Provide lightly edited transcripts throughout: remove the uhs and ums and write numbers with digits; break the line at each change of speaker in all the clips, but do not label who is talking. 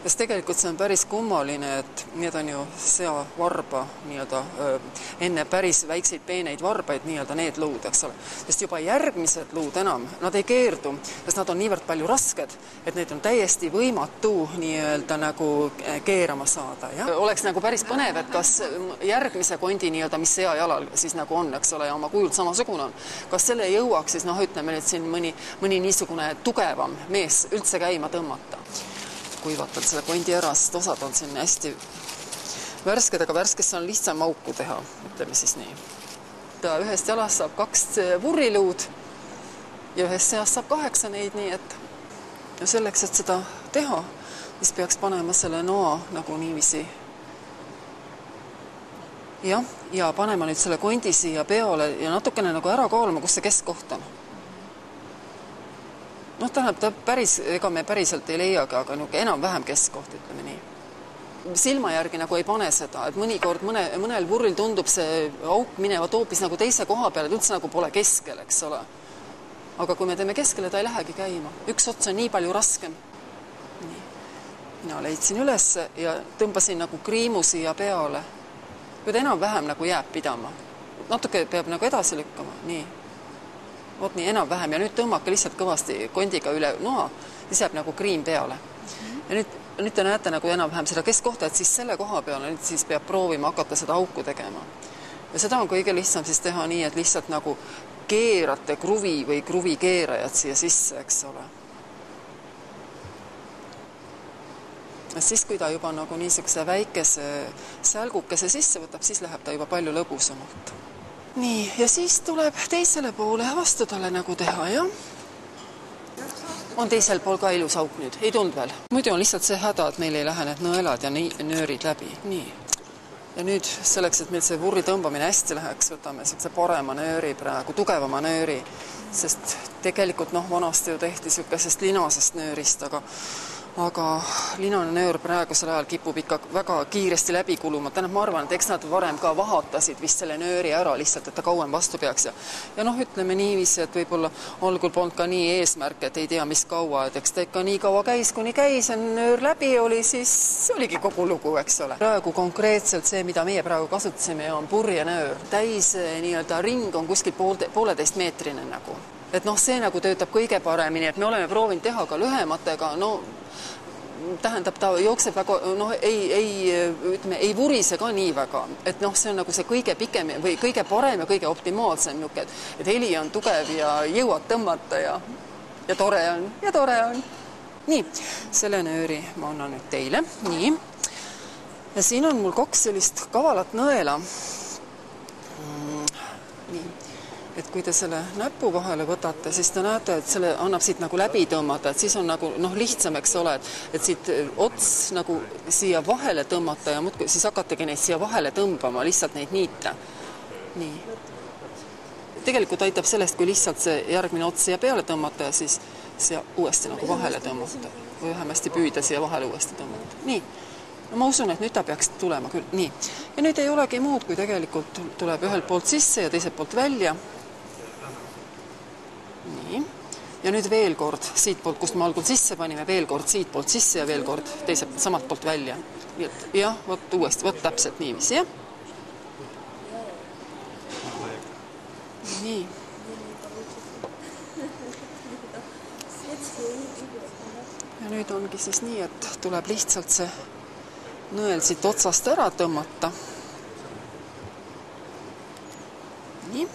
Sest tegelikult see on päris kummaline, et need on ju seavarba nii-öelda enne päris väikseid peeneid varbaid nii-öelda need luud, eks ole. Sest juba järgmised luud enam, nad ei keerdu, sest nad on niivõrd palju rasked, et neid on täiesti võimatu nii-öelda nagu keerama saada. Ja? Oleks nagu päris põnev, et kas järgmise kondi nii-öelda, mis seajalal siis nagu on, eks ole, ja oma kujult samasugune on, kas selle jõuaks siis, ütleme nüüd siin mõni niisugune tugevam mees üldse käima tõmmata. Kuivatad selle kondi ära, sest osad on siin hästi värsked, aga värskesse on lihtsam auku teha, ütleme siis nii. Ühest jalast saab 2 vurriluud ja ühest seast saab 8 neid, nii et ja selleks, et seda teha, siis peaks panema selle noa nagu niiviisi ja panema nüüd selle kondi siia peole ja natukene nagu ära kaaluma, kus see keskkoht on. Tähendab, ega me päriselt ei leiagi, aga enam-vähem keskkoht, ütleme nii. Silma järgi nagu ei pane seda, et mõnikord mõnel vurril tundub see auk minevat hoopis nagu teise koha peale, et üldse nagu pole keskel, eks ole. Aga kui me teeme keskele, ta ei lähegi käima. Üks ots on nii palju raskem. Nii. Mina leidsin üles ja tõmbasin nagu kriimu siia peale. Kui ta enam-vähem nagu jääb pidama. Natuke peab nagu edasi lükkama. Nii. Vot nii enam-vähem ja nüüd tõmmake lihtsalt kõvasti kondiga üle noa, siis jääb nagu kriim peale. Ja nüüd te näete nagu enam-vähem seda keskkohta, et siis selle koha peale nüüd siis peab proovima hakata seda auku tegema. Ja seda on kõige lihtsam siis teha nii, et lihtsalt nagu keerate kruvi või kruvi keerajad siia sisse, eks ole. Ja siis, kui ta juba nagu niisuguse väikese sälgukese sisse võtab, siis läheb ta juba palju lõbusamalt. Nii, ja siis tuleb teisele poole vastu talle nagu teha, jah? On teisel pool ka ilus auk nüüd, ei tund veel. Muidu on lihtsalt see häda, et meil ei lähe need nõelad ja nöörid läbi. Nii. Ja nüüd selleks, et meil see vurri tõmbamine hästi läheks, võtame sellise parema nööri praegu, tugevama nööri, sest tegelikult vanasti ju tehti sellisest linasest nöörist, aga linane nöör praegusel ajal kipub ikka väga kiiresti läbi kuluma. Tähendab, ma arvan, et eks nad varem ka vahatasid vist selle nööri ära lihtsalt, et ta kauem vastu peaks. Ja ütleme niiviisi, et võib-olla algul polnud ka nii eesmärk, et ei tea, mis kaua, et eks ta ikka nii kaua käis, kuni käis ja nöör läbi oli, siis oligi kogu lugu, eks ole. Praegu konkreetselt see, mida meie praegu kasutasime, on purjenöör. Täis nii-öelda ring on kuskil 1,5 meetrine nagu. Et see nagu töötab kõige paremini, et me oleme proovinud teha ka lühematega, tähendab, ta jookseb väga, ei vurise ka nii väga, et see on nagu see kõige pikem või kõige parem ja kõige optimaalsem nuke, et heli on tugev ja jõuad tõmmata ja tore on. Nii, selle nööri ma annan nüüd teile, nii. Ja siin on mul 2 sellist kavalat nõela. Nii. Et kui te selle näpu vahele võtate, siis te näete, et selle annab siit nagu läbi tõmmata, et siis on nagu lihtsam, eks ole, et siit ots nagu siia vahele tõmmata ja siis hakategi neid siia vahele tõmbama, lihtsalt neid niita. Nii. Tegelikult aitab sellest, kui lihtsalt see järgmine ots siia peale tõmmata ja siis siia uuesti nagu vahele tõmmata või vähemasti püüda siia vahele uuesti tõmmata. Nii. Ma usun, et nüüd ta peaks tulema küll. Nii. Ja nüüd ei olegi muud, kui tegelikult tuleb ühelt poolt sisse ja teiselt poolt välja. Nii. Ja nüüd veel kord siit poolt, kust me algul sisse panime, veel kord siit poolt sisse ja veel kord teiselt samalt poolt välja. Jah, vot uuesti, vot täpselt niiviisi, jah? Nii. Ja nüüd ongi siis nii, et tuleb lihtsalt see nõel siit otsast ära tõmmata. Nii.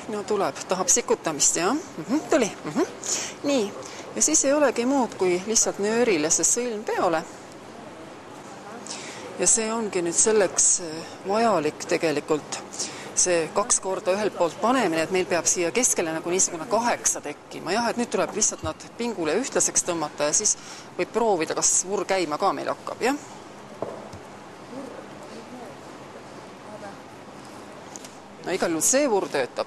No tuleb, tahab sikutamist, jah? Tuli. Nii, ja siis ei olegi muud, kui lihtsalt nöörile see sõlm peole. Ja see ongi nüüd selleks vajalik tegelikult see 2 korda ühelt poolt panemine, et meil peab siia keskele nagu niisugune 8 tekkima. Jah, et nüüd tuleb lihtsalt nad pingule ühtlaseks tõmmata ja siis võib proovida, kas vurr käima ka meil hakkab, jah? No igal juhul see vurr töötab.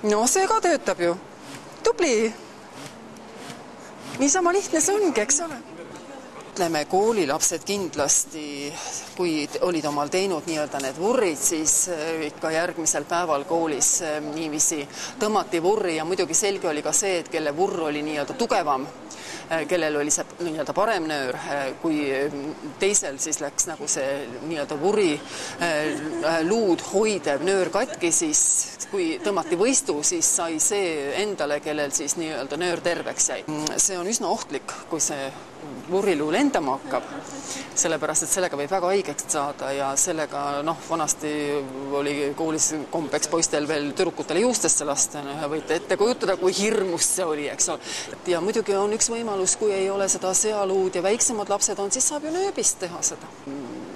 No see ka töötab ju. Tubli! Niisama lihtne see ongi, eks ole? ütleme, koolilapsed kindlasti, kui olid omal teinud nii-öelda need vurrid, siis ikka järgmisel päeval koolis niiviisi tõmmati vurri ja muidugi selge oli ka see, et kelle vurr oli nii-öelda tugevam, kellel oli see nii-öelda parem nöör, kui teisel siis läks nagu see nii-öelda vurri luud hoidev nöör katki, siis kui tõmmati võistu, siis sai see endale, kellel siis nii-öelda nöör terveks jäi. See on üsna ohtlik, kui see vurriluu lendama hakkab, sellepärast, et sellega võib väga haigeks saada ja sellega, vanasti oli koolis kombeks poistel veel tüdrukutele juustesse lasta, võite ette kujutada, kui hirmus see oli, eks ole. Ja muidugi on üks võimalus, kui ei ole seda sealuud ja väiksemad lapsed on, siis saab ju nööbist teha seda.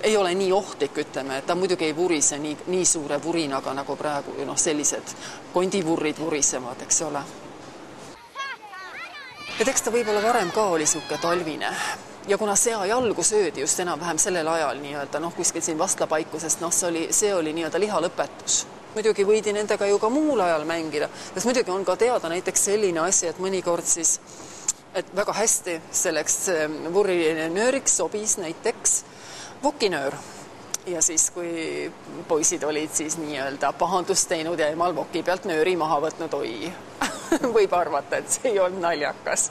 Ei ole nii ohtlik, ütleme, et ta muidugi ei vurise nii suure vurinaga nagu praegu, sellised kondivurrid vurisevad, eks ole. Et eks ta võib-olla varem ka oli suke talvine ja kuna sea jalgu söödi just enam-vähem sellel ajal nii-öelda, kuskil siin vastlapaikkusest, see oli nii-öelda lihalõpetus. Muidugi võidi nendega ju ka muul ajal mängida, sest muidugi on ka teada näiteks selline asi, et mõnikord siis, et väga hästi selleks vurrinööriks sobis näiteks vokinöör. Ja siis, kui poisid olid siis nii-öelda pahandust teinud ja emal voki pealt nööri maha võtnud, oi, võib arvata, et see ei olnud naljakas.